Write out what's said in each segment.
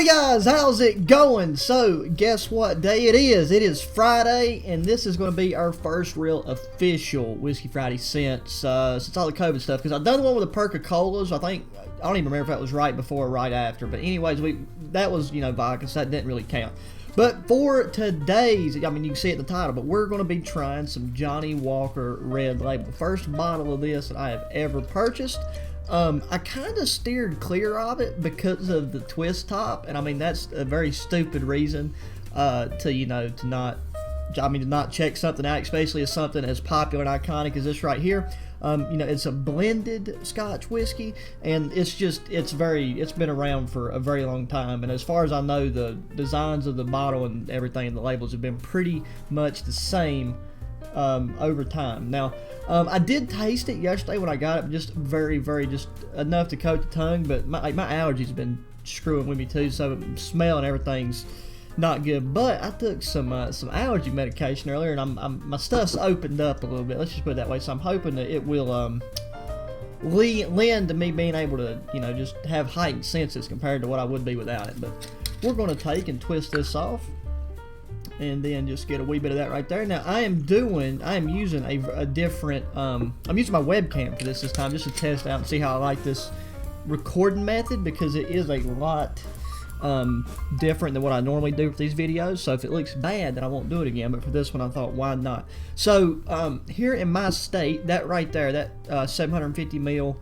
Howdy guys, how's it going? So guess what day it is? It is Friday, and this is going to be our first real official Whiskey Friday since all the COVID stuff. Because I've done the one with the Perca-Colas. I don't even remember if that was right before or right after. But anyways, that was vodka, so that didn't really count. But for today's, I mean, you can see it in the title, but we're going to be trying some Johnnie Walker Red Label. First bottle of this that I have ever purchased. I kind of steered clear of it because of the twist top, and I mean that's a very stupid reason to not check something out, especially as something as popular and iconic as this right here. It's a blended Scotch whiskey, and it's been around for a very long time, and as far as I know, the designs of the bottle and everything and the labels have been pretty much the same over time. Now, I did taste it yesterday when I got it, just very just enough to coat the tongue, but my allergies have been screwing with me too, so smell and everything's not good. But I took some allergy medication earlier, and my stuff's opened up a little bit, let's just put it that way, so I'm hoping that it will lend to me being able to just have heightened senses compared to what I would be without it. But we're going to take and twist this off and then just get a wee bit of that right there. Now I am using a different I'm using my webcam for this time, just to test out and see how I like this recording method, because it is a lot different than what I normally do for these videos. So if it looks bad, then I won't do it again, but for this one I thought, why not? So here in my state, that right there, that 750 ml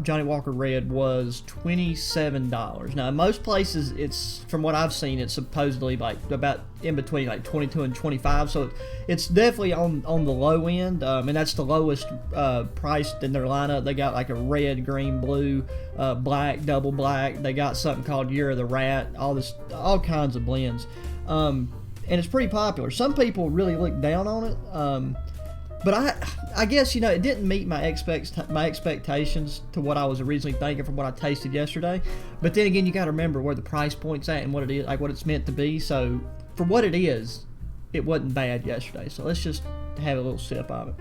Johnnie Walker Red was $27. Now in most places, it's, from what I've seen, it's supposedly like about in between like 22 and 25, so it's definitely on the low end, and that's the lowest price in their lineup. They got like a red, green, blue, black, double black. They got something called Year of the Rat, all kinds of blends, and it's pretty popular. Some people really look down on it, but I guess it didn't meet my expectations to what I was originally thinking from what I tasted yesterday. But then again, you got to remember where the price point's at and what it is, like what it's meant to be. So for what it is, it wasn't bad yesterday. So let's just have a little sip of it.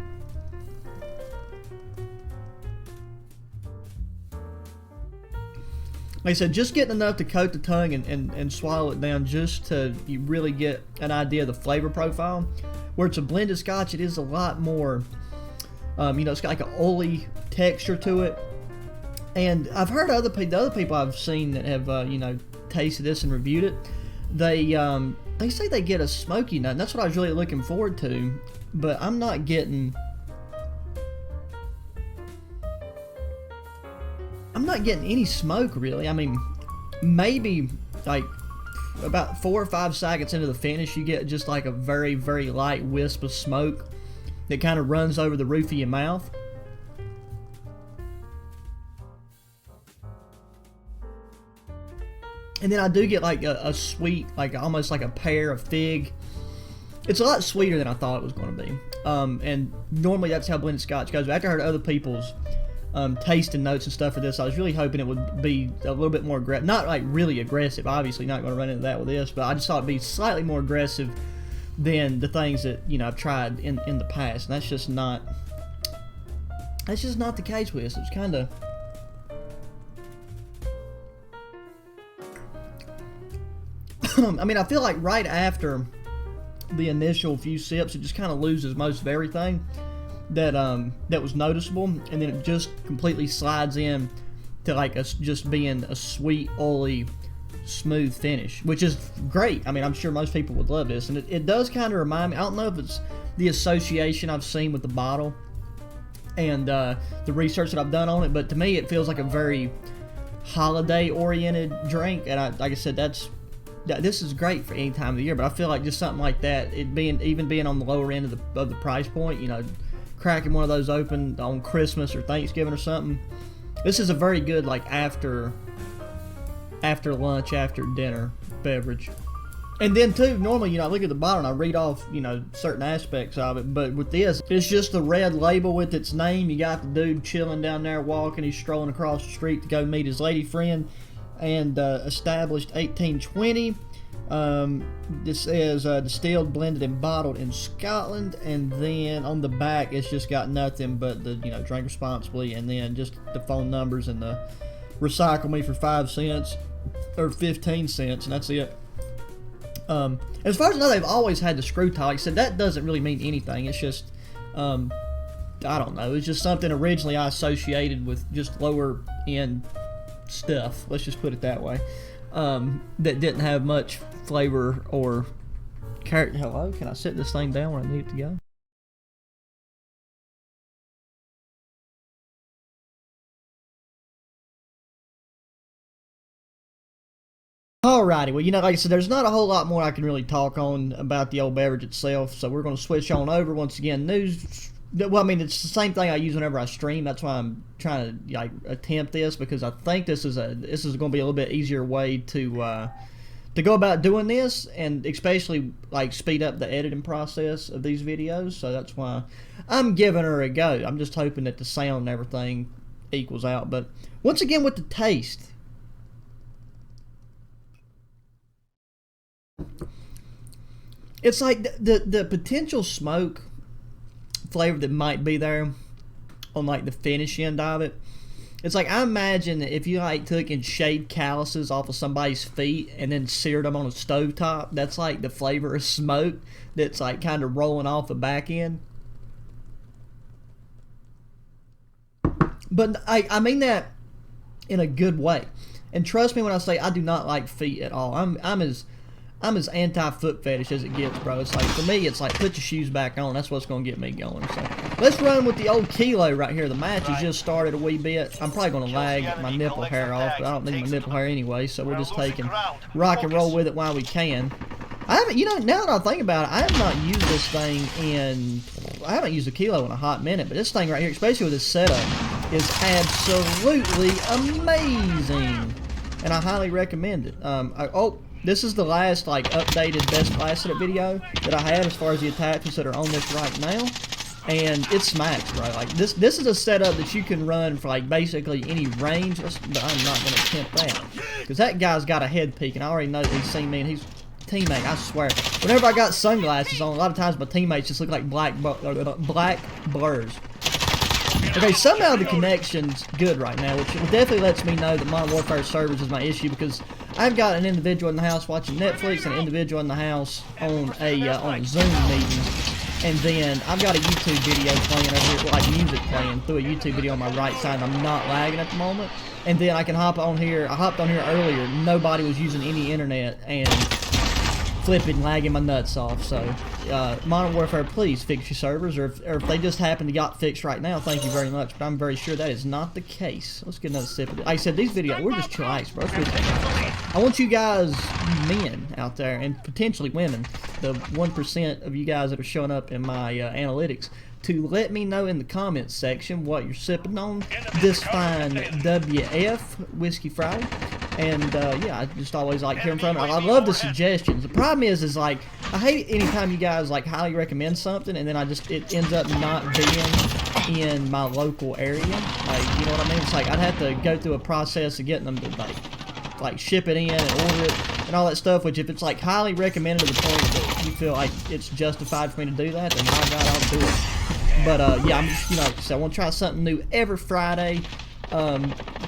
Like I said, just getting enough to coat the tongue and swallow it down, just to you really get an idea of the flavor profile. Where it's a blended Scotch, it is a lot more, it's got like an oily texture to it. And I've heard the other people I've seen that have, tasted this and reviewed it, they say they get a smoky nut, and that's what I was really looking forward to, but I'm not getting any smoke, really. I mean, maybe like about 4 or 5 seconds into the finish, you get just like a very light wisp of smoke that kind of runs over the roof of your mouth. And then I do get like a sweet, like almost like a pear, a fig. It's a lot sweeter than I thought it was going to be. And normally that's how blended Scotch goes. But after I heard other people's tasting notes and stuff for this, I was really hoping it would be a little bit more aggressive. Not like really aggressive, obviously not going to run into that with this, but I just thought it'd be slightly more aggressive than the things that I've tried in the past, and that's just not the case with this. It's kind of, I mean, I feel like right after the initial few sips, it just kind of loses most of everything that was noticeable, and then it just completely slides in to like just being a sweet, oily, smooth finish, which is great. I mean, I'm sure most people would love this, and it does kind of remind me, I don't know if it's the association I've seen with the bottle and the research that I've done on it, but to me it feels like a very holiday oriented drink, and like I said, this is great for any time of the year, but I feel like just something like that, even being on the lower end of the price point, cracking one of those open on Christmas or Thanksgiving or something. This is a very good like after lunch, after dinner beverage. And then too, normally I look at the bottle and I read off certain aspects of it, but with this, it's just the red label with its name. You got the dude chilling down there walking. He's strolling across the street to go meet his lady friend, and established 1820. This is distilled, blended, and bottled in Scotland. And then on the back, it's just got nothing but the drink responsibly, and then just the phone numbers and the recycle me for 5 cents. or 15 cents, and that's it. As far as I know, they've always had the screw tie. Like I said, that doesn't really mean anything. It's just, I don't know. It's just something originally I associated with just lower end stuff. Let's just put it that way. That didn't have much flavor or character. Hello, can I set this thing down where I need it to go? Alrighty, well, like I said, there's not a whole lot more I can really talk on about the old beverage itself, so we're going to switch on over. Once again, news. Well, I mean, it's the same thing I use whenever I stream. That's why I'm trying to like attempt this, because I think this is going to be a little bit easier way to go about doing this, and especially like speed up the editing process of these videos. So that's why I'm giving her a go. I'm just hoping that the sound and everything equals out. But once again, with the taste, it's like the potential smoke flavor that might be there on like the finish end of it. It's like, I imagine that if you like took and shaved calluses off of somebody's feet and then seared them on a stovetop, that's like the flavor of smoke that's like kind of rolling off the back end. But I mean that in a good way. And trust me when I say I do not like feet at all. I'm as anti-foot fetish as it gets, bro. It's like, for me, it's like, put your shoes back on. That's what's going to get me going. So let's run with the old kilo right here. The match has just started a wee bit. I'm probably going to lag my nipple hair off, but I don't need my nipple hair anyway, so we're just taking rock and roll with it while we can. I haven't, now that I think about it, I have not used this thing I haven't used a kilo in a hot minute, but this thing right here, especially with this setup, is absolutely amazing. And I highly recommend it. This is the last like updated best class setup video that I have as far as the attachments that are on this right now, and it smacks, bro. Like this is a setup that you can run for like basically any range, but I'm not going to attempt that because that guy's got a head peak, and I already know that he's seen me, and he's teammate. I swear, whenever I got sunglasses on, a lot of times my teammates just look like black blurs. Okay, somehow the connection's good right now, which definitely lets me know that Modern Warfare servers is my issue, because I've got an individual in the house watching Netflix and an individual in the house on a Zoom meeting, and then I've got a YouTube video playing over here, like music playing through a YouTube video on my right side, and I'm not lagging at the moment. And then I can hop on here. I hopped on here earlier, nobody was using any internet, and flipping lagging my nuts off. So Modern Warfare, please fix your servers, or if they just happen to got fixed right now, thank you very much, but I'm very sure that is not the case. Let's get another sip of it. Like I said, these videos, we're just chillax, bro. I want you guys, men out there, and potentially women, the 1% of you guys that are showing up in my analytics, to let me know in the comments section what you're sipping on this fine WF Whiskey Friday. And yeah, I just always like hearing from it. I love the suggestions. The problem is like, I hate anytime you guys like highly recommend something and then it ends up not being in my local area. Like, you know what I mean? It's like I'd have to go through a process of getting them to like ship it in and order it and all that stuff, which if it's like highly recommended to the point that you feel like it's justified for me to do that, then my God, I'll do it. But yeah, I'm just, so I want to try something new every Friday.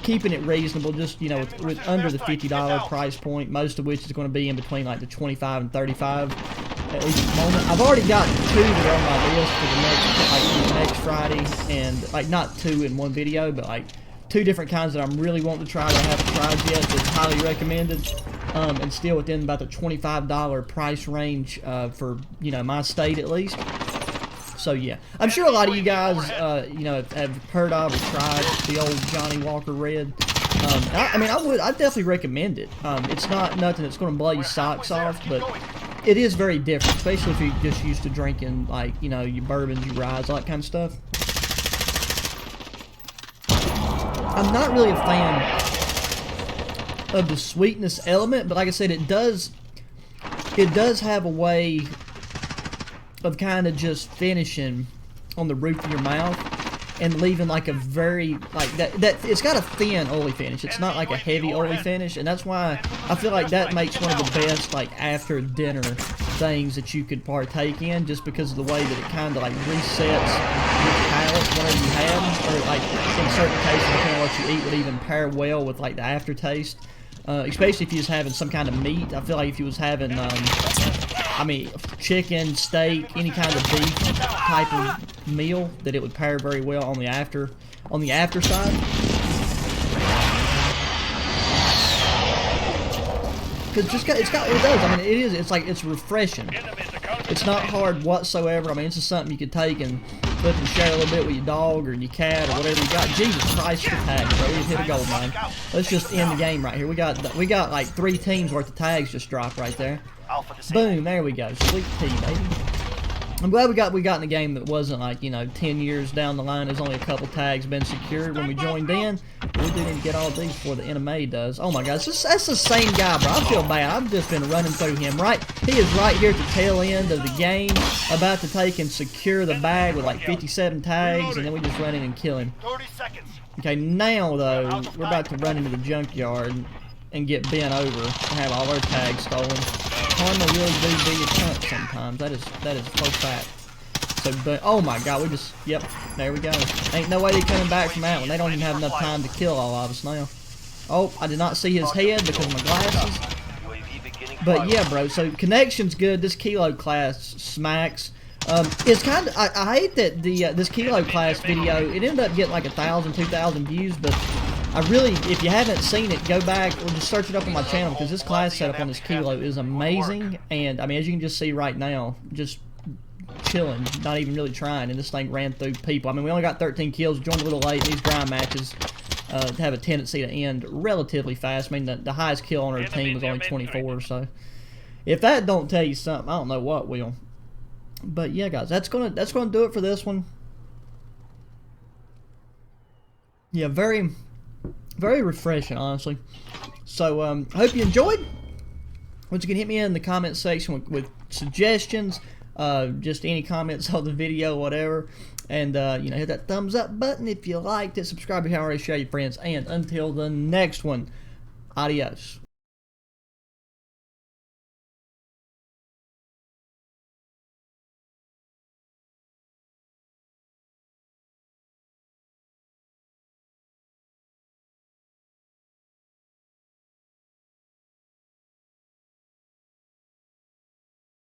Keeping it reasonable, just with under the $50 price point, most of which is going to be in between like the 25 and 35 at least at the moment. I've already got 2 that are on my list for the next Friday, and like not 2 in one video, but like 2 different kinds that I'm really wanting to try that I haven't tried yet, that's highly recommended, and still within about the $25 price range for my state at least. So yeah, I'm sure a lot of you guys, have heard of or tried the old Johnnie Walker Red. I mean, I'd definitely recommend it. It's not nothing that's going to blow your socks off, but it is very different, especially if you're just used to drinking like your bourbons, your ryes, all that kind of stuff. I'm not really a fan of the sweetness element, but like I said, it does have a way of kind of just finishing on the roof of your mouth and leaving like a very that it's got a thin oily finish. It's not like a heavy oily finish, and that's why I feel like that makes one of the best like after dinner things that you could partake in, just because of the way that it kind of like resets your palate whenever you have them, or like in certain cases depending on what you eat would even pair well with like the aftertaste especially if you was having some kind of meat. I feel like if you was having, I mean, chicken, steak, any kind of beef type of meal, that it would pair very well on the after side. Because it does. I mean, it's refreshing. It's not hard whatsoever. I mean, it's just something you could take and flip and share a little bit with your dog or your cat or whatever you got. Jesus Christ, the tags, bro. We just hit a gold mine. Let's just end the game right here. We got like 3 teams worth of tags just dropped right there. Boom, there we go. Sweet tea, baby. I'm glad we got in a game that wasn't like, you know, 10 years down the line. There's only a couple tags been secured when we joined in. We didn't get all these before the anime does. Oh my gosh, that's the same guy, bro. I feel bad. I've just been running through him. Right, he is right here at the tail end of the game, about to take and secure the bag with like 57 tags, and then we just run in and kill him. 30 seconds. Okay, now though, we're about to run into the junkyard and get bent over and have all our tags stolen. Karma really do be a cunt sometimes. That is so fact. So, but oh my God, yep, there we go. Ain't no way they coming back from that one. They don't even have enough time to kill all of us now. Oh, I did not see his head because of my glasses. But yeah, bro. So connection's good. This Kilo class smacks. It's kind of I hate that this Kilo class video, it ended up getting like 1,000, 2,000 views, but I really, if you haven't seen it, go back or just search it up on my channel, because this class setup on this Kilo is amazing. And I mean, as you can just see right now, just chilling, not even really trying, and this thing ran through people. I mean, we only got 13 kills, joined a little late. These grind matches have a tendency to end relatively fast. I mean, the highest kill on our team was only 24, so if that don't tell you something, I don't know what will. But yeah, guys, that's gonna do it for this one. Yeah, very refreshing, honestly. So I hope you enjoyed. Once again, hit me in the comment section with suggestions, just any comments on the video, whatever, and you know, hit that thumbs up button if you liked it. Subscribe if you haven't already, share your friends, and until the next one, adios.